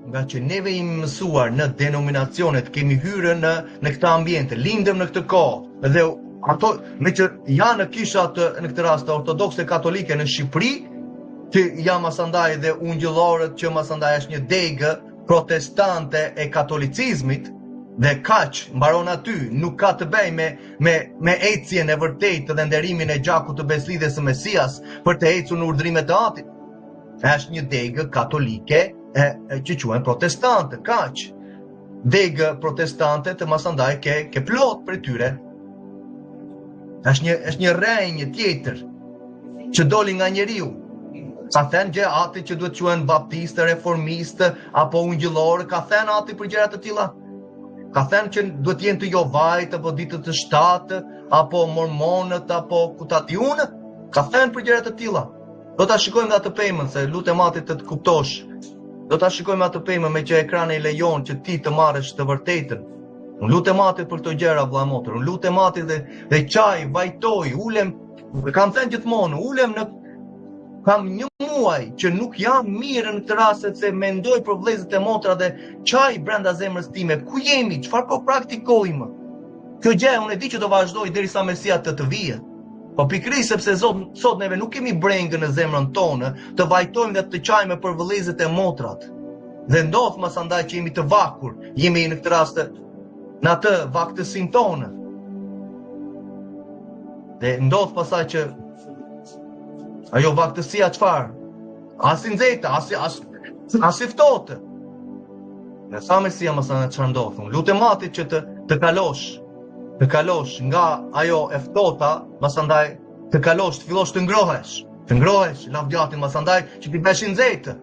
nga që neve jemi mësuar në denominacionet, kemi hyrë në këtë ambiente, lindëm në këtë kohë, dhe ato, me që janë në kishat në këtë rast ortodokse katolike në Shqipëri, që jam masandaj dhe ungjëllorët që masandaj është një degë protestante e katolicizmit, dhe kaq mbaron aty, nuk ka të bëj me ecjen e vërtetë dhe nderimin e gjakut të beslidhjes së Mesias për të ecur në urdhrimet e Atit. Është një degë katolike që quhen protestante, kaq. Degë protestante të masandaj ke plot për tyre. Është një rrenjë tjetër që doli nga njeriu. Ka thënë gjë Ati që duhet quhen baptistë, reformistë apo ungjëllorë, ka thënë Ati për gjëra të tilla. Ka thënë që duhet jenë të Jovajt apo ditët të 7 apo mormonët apo kutatiunë, ka thënë për gjëra të tilla. Do ta shikojmë nga të pemën se lutem Ati të kuptosh. Do ta shikojmë atë pemën me që ekrani lejon që ti të marrësh të vërtetën. Unë lutem Atit për këto gjëra vëlla motër. Unë lutem Atit dhe çaj, vajtoj, ulem, kam thënë gjithmonë, ulem kam një muaj që nuk jam mirë në këtë rast se mendoj për vëllezërit e motra dhe çaj brenda zemrës time. Ku jemi? Çfarë po praktikojmë? Kjo gjë unë e di që do vazhdoj derisa Mesia të vijë. Po pikërisht sepse sot neve nuk kemi brengë në zemrën tonë të vajtojmë dhe të çajmë për vëllezërit e motrat. Dhe ndodh masandaj që jemi të vakur, jemi në këtë rast në atë vaktësinë tonë. Dhe ndodh pasaj që ajo vaktësia çfarë? As i nxehtë, as i ftohtë. Në sa Mesia masandaj çfarë ndodh? Lutem Atit që të kalosh nga ajo e ftohta, masandaj të kalosh, të fillosh të ngrohesh, lavdjatin masandaj që ti bësh i nxehtë.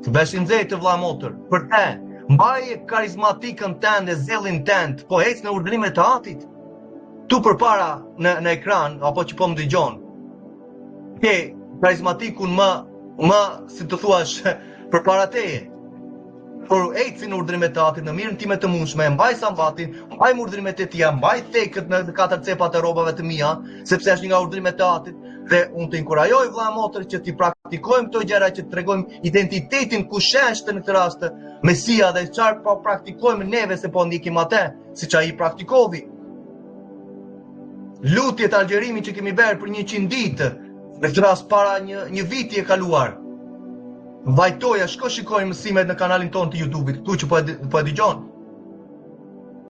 Të bësh i nxehtë vëlla motër. Për te, mbaje karizmatikën tënde, zellin tënd, po ec në urdhrimet e Atit. Tu përpara në ekran apo që po më dëgjon. Ke karizmatikun më si të thuash përpara teje. Por eci në urdhrimet e Atit, në mirën time të mundshme, mbaj sambatin, mbaj urdhrimet e Tija, mbaj thekët në 4 cepat e rrobave të mia, sepse është nga urdhrimet e Atit, dhe unë të inkurajoj vëlla motër që ti praktikojmë këto gjëra, që tregojmë identitetin kush është në këtë rast Mesia dhe çfarë po praktikojmë neve se po ndikim atë, siç ai praktikovi. Lutjet algjerimi që kemi bërë për 100 ditë, në këtë rast para një viti e kaluar. Vajtoja, shko shikoj mësimet në kanalin tonë të YouTube-it, këtu që po e dëgjon.